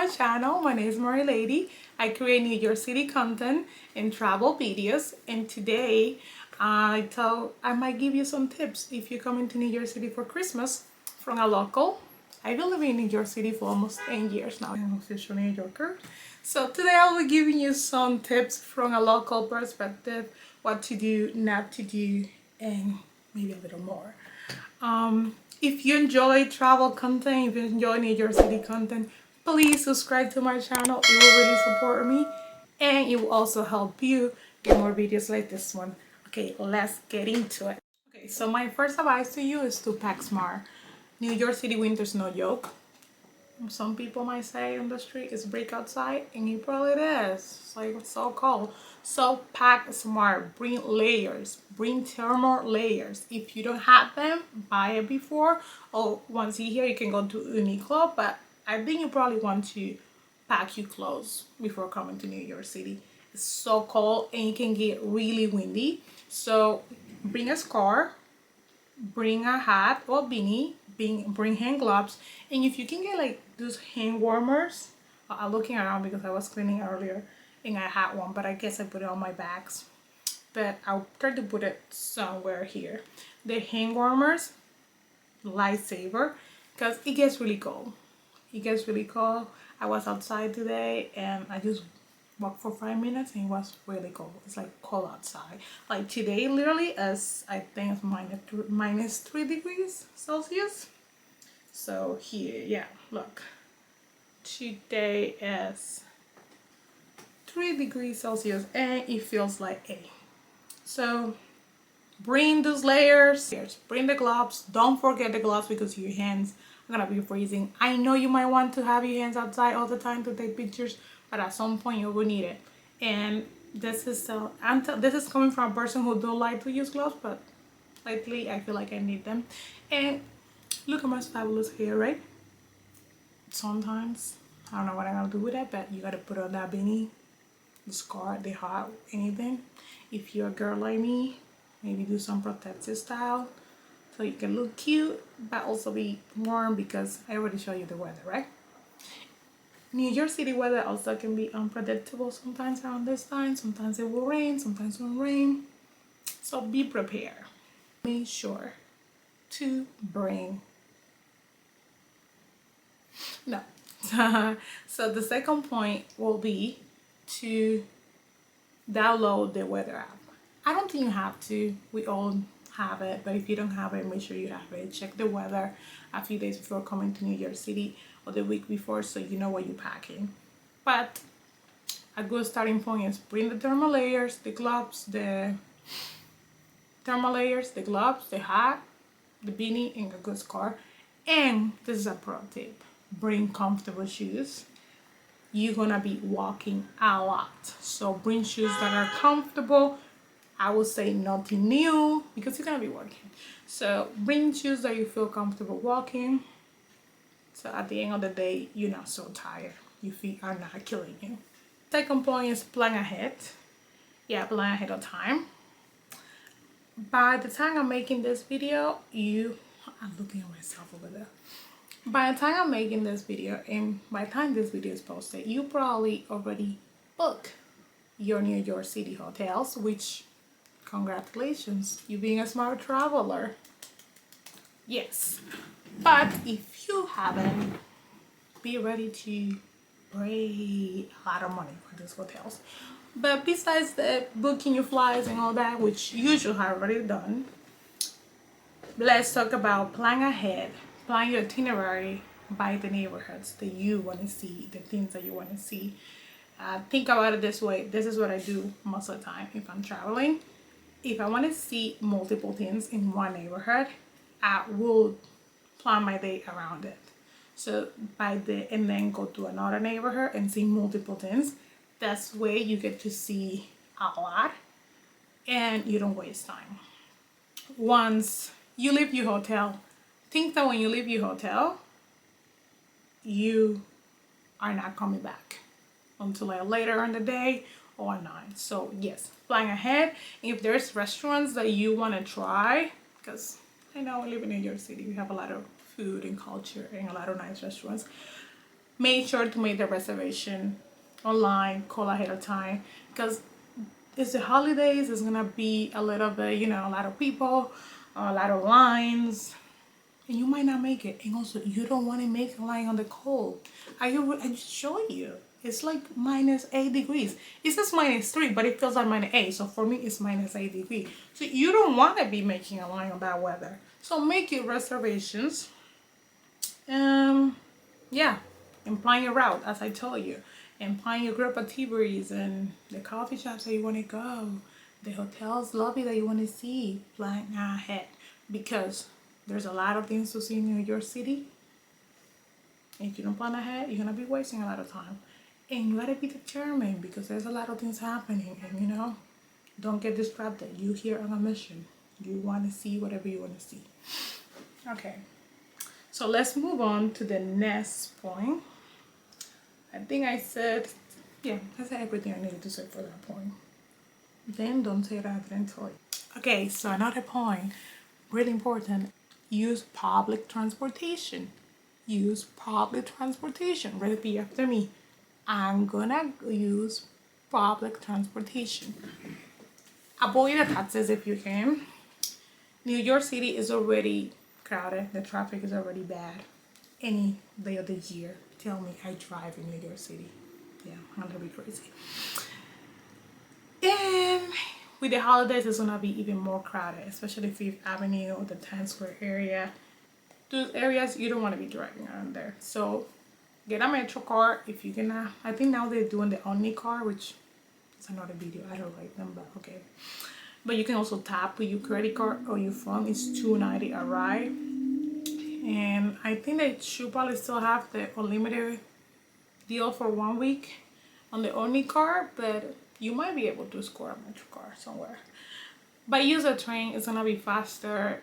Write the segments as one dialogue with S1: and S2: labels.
S1: my channel. My name is Mary Lady. I create New York City content and travel videos, and today I might give you some tips if you're coming to New York City for Christmas from a local. I've been living in New York City for almost 10 years now. I'm an official New Yorker. So today I'll be giving you some tips from a local perspective, what to do, not to do, and maybe a little more. If you enjoy travel content, if you enjoy New York City content, please subscribe to my channel. It will really support me, and it will also help you get more videos like this one. Okay, let's get into it. Okay, so my first advice to you is to pack smart. New York City winter's no joke. Some people might say on the street it's break outside, and it probably is. It's like it's so cold. So pack smart, bring layers, bring thermal layers. If you don't have them, buy it before, or once you're here you can go to Uniqlo, but I think you probably want to pack your clothes before coming to New York City. It's so cold and it can get really windy. So bring a scarf, bring a hat or beanie, bring hand gloves, and if you can get like those hand warmers. I'm looking around because I was cleaning earlier and I had one, but I guess I put it on my bags, but I'll try to put it somewhere here. The hand warmers, lifesaver, because it gets really cold. It gets really cold. I was outside today and I just walked for 5 minutes and it was really cold. It's like cold outside. Like today literally is, I think it's minus 3 degrees Celsius. So here, yeah, look, today is 3 degrees Celsius and it feels like 8. So bring those layers, bring the gloves. Don't forget the gloves because your hands are gonna be freezing. I know you might want to have your hands outside all the time to take pictures, but at some point you will need it. And this is this is coming from a person who don't like to use gloves, but lately I feel like I need them. And look at my fabulous hair, right? Sometimes I don't know what I'm gonna do with it, but you gotta put on that beanie, the scarf, the hat, anything. If you're a girl like me, maybe do some protective style so you can look cute but also be warm, because I already showed you the weather, right? New York City weather also can be unpredictable sometimes around this time. Sometimes it will rain, sometimes it won't rain. So be prepared. Make sure to bring no. So the second point will be to download the weather app. I don't think you have to. We all have it, but if you don't have it, make sure you have it. Check the weather a few days before coming to New York City or the week before so you know what you're packing. But a good starting point is bring the thermal layers, the gloves, the thermal layers, the gloves, the hat, the beanie, and a good scarf. And this is a pro tip. Bring comfortable shoes. You're gonna be walking a lot, so bring shoes that are comfortable. I would say nothing new because you're gonna be walking, so bring shoes that you feel comfortable walking, so at the end of the day you're not so tired, your feet are not killing you. Second point is plan ahead. Yeah, plan ahead of time. By the time I'm making this video, I'm looking at myself over there. By the time I'm making this video and by the time this video is posted, you probably already booked your New York City hotels, which congratulations, you being a smart traveler. Yes, but if you haven't, be ready to pay a lot of money for these hotels. But besides the booking your flights and all that, which you should have already done, let's talk about plan ahead. Plan your itinerary by the neighborhoods that you want to see, the things that you want to see. Think about it this way. This is what I do most of the time if I'm traveling. If I want to see multiple things in one neighborhood, I will plan my day around it. So and then go to another neighborhood and see multiple things. That's way you get to see a lot and you don't waste time. Once you leave your hotel, think that when you leave your hotel, you are not coming back until like later in the day or night. So yes, plan ahead. If there's restaurants that you want to try, because I know I live in New York City, we have a lot of food and culture and a lot of nice restaurants. make sure to make the reservation online, call ahead of time, because it's the holidays. It's gonna be a little bit, you know, a lot of people, a lot of lines, and you might not make it. And also, you don't want to make a line on the cold. I just show you. It's like -8 degrees. It says -3, but it feels like -8. So for me, it's -8 degrees. So you don't want to be making a line on that weather. So make your reservations. Yeah, and plan your route, as I told you, and plan your group activities and the coffee shops that you want to go, the hotel's lobby that you want to see. Plan ahead, because there's a lot of things to see in New York City. If you don't plan ahead, you're gonna be wasting a lot of time, and you gotta be determined, because there's a lot of things happening, and you know, don't get distracted. You here on a mission. You want to see whatever you want to see. Okay. So let's move on to the next point. I think I said, yeah, I said everything I needed to say for that point. Then don't say that I didn't tell you. Okay, so another point, really important, use public transportation. Use public transportation. Repeat after me. I'm gonna use public transportation. Avoid the taxis if you can. New York City is already crowded. The traffic is already bad. Any day of the year. Tell me I drive in New York City. Yeah, I'm gonna be crazy. And with the holidays, it's gonna be even more crowded, especially Fifth Avenue or the Times Square area. Those areas, you don't want to be driving around there. So get a metro car if you can. I think now they're doing the Omni car, which is another video. I don't like them, but okay. But you can also tap with your credit card or your phone. It's $2.90 a ride. And I think they should probably still have the unlimited deal for 1 week on the Omni car, but you might be able to score a metro car somewhere. But use a train. It's gonna be faster.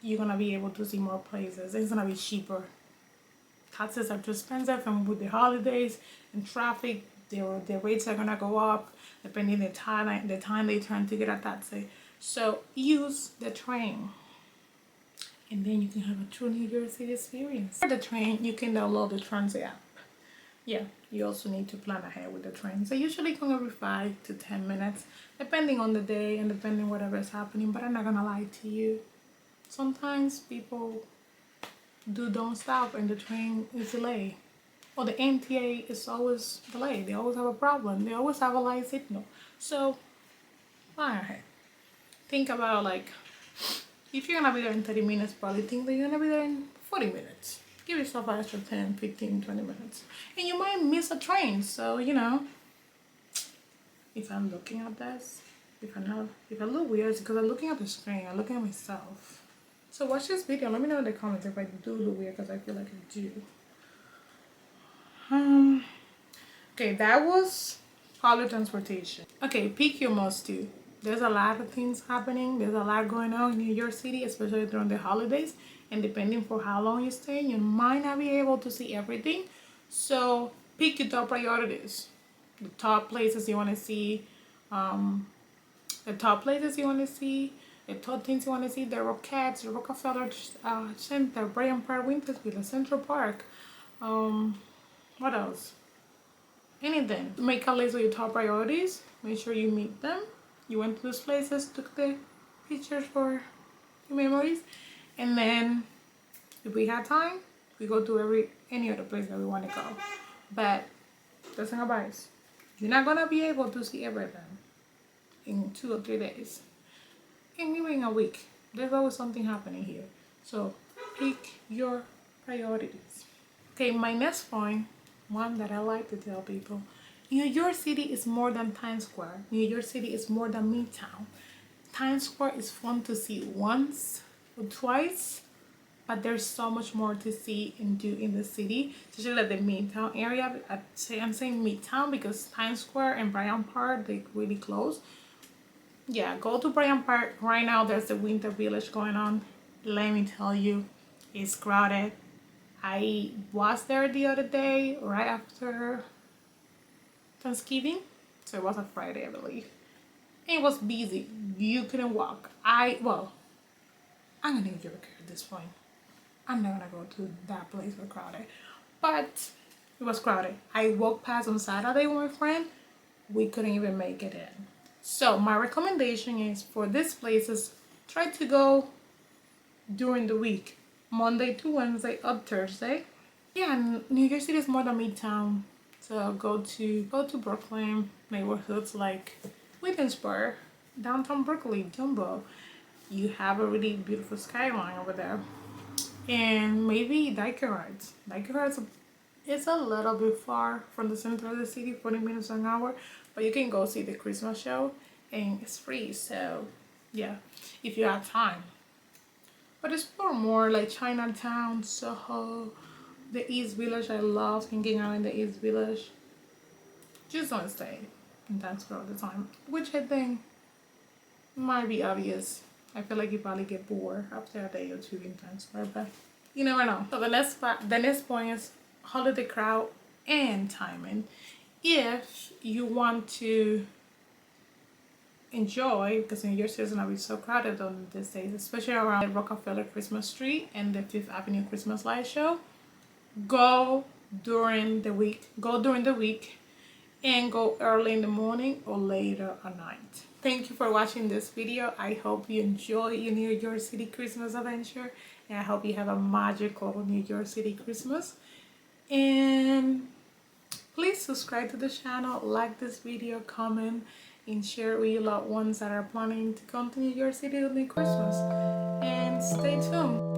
S1: You're gonna be able to see more places. It's gonna be cheaper. Taxes are too expensive, and with the holidays and traffic, the rates are gonna go up depending the time they turn to get a taxi. So use the train, and then you can have a true New York City experience. For the train, you can download the Transit app. Yeah, you also need to plan ahead with the train. So usually come every 5 to 10 minutes, depending on the day and depending whatever is happening. But I'm not gonna lie to you. Sometimes people don't stop and the train is delayed. Or the MTA is always delayed. They always have a problem. They always have a light signal. So, plan ahead. Think about, like, if you're gonna be there in 30 minutes, probably think that you're gonna be there in 40 minutes. Give yourself an extra 10, 15, 20 minutes. And you might miss a train. So, you know, if I'm looking at this, if I look weird, it's because I'm looking at the screen. I'm looking at myself. So watch this video. Let me know in the comments if I do look weird, because I feel like I do. Okay, that was public transportation. Okay, pick your must do. There's a lot of things happening. There's a lot going on in New York City, especially during the holidays. And depending for how long you stay, you might not be able to see everything. So pick your top priorities. The top places you want to see. The top things you want to see, the Rockettes, the Rockefeller Center, Bryant Park, Wintersville, Central Park. What else? Anything. Make a list of your top priorities. Make sure you meet them. You went to those places, took the pictures for your memories. And then, if we have time, we go to any other place that we want to go. But, that's not advice. You're not going to be able to see everything in 2 or 3 days. And even in a week. There's always something happening here. So pick your priorities. Okay, my next point, one that I like to tell people. New York City is more than Times Square. New York City is more than Midtown. Times Square is fun to see once or twice, but there's so much more to see and do in the city, especially like the Midtown area. I'm saying Midtown because Times Square and Bryant Park, they really close. Yeah, go to Bryant Park. Right now there's the Winter Village going on. Let me tell you, it's crowded. I was there the other day, right after Thanksgiving. So it was a Friday, I believe. And it was busy. You couldn't walk. I'm a New Yorker at this point. I'm not gonna go to that place with crowded. But It was crowded. I walked past on Saturday with my friend. We couldn't even make it in. So my recommendation is for these places, try to go during the week, Monday to Wednesday up Thursday. Yeah, and New York City is more than Midtown. So go to Brooklyn neighborhoods like Williamsburg, downtown Brooklyn, Dumbo. You have a really beautiful skyline over there. And maybe Diker Rides. Diker Rides is a little bit far from the center of the city, 40 minutes an hour, but you can go see the Christmas show and it's free. So yeah, if you have time. But explore more like Chinatown, Soho, the East Village. I love hanging out in the East Village. Just don't stay in Times Square all the time, which I think might be obvious. I feel like you probably get bored after a day or two in Times Square, but you never know. So the next point is holiday crowd and timing. If you want to enjoy, because New York City is gonna be so crowded on these days, especially around the Rockefeller Christmas tree and the Fifth Avenue Christmas light show, go during the week. Go during the week and go early in the morning or later at night. Thank you for watching this video. I hope you enjoy your New York City Christmas adventure, and I hope you have a magical New York City Christmas. And please subscribe to the channel, like this video, comment, and share with your loved ones that are planning to come to New York City during Christmas. And stay tuned.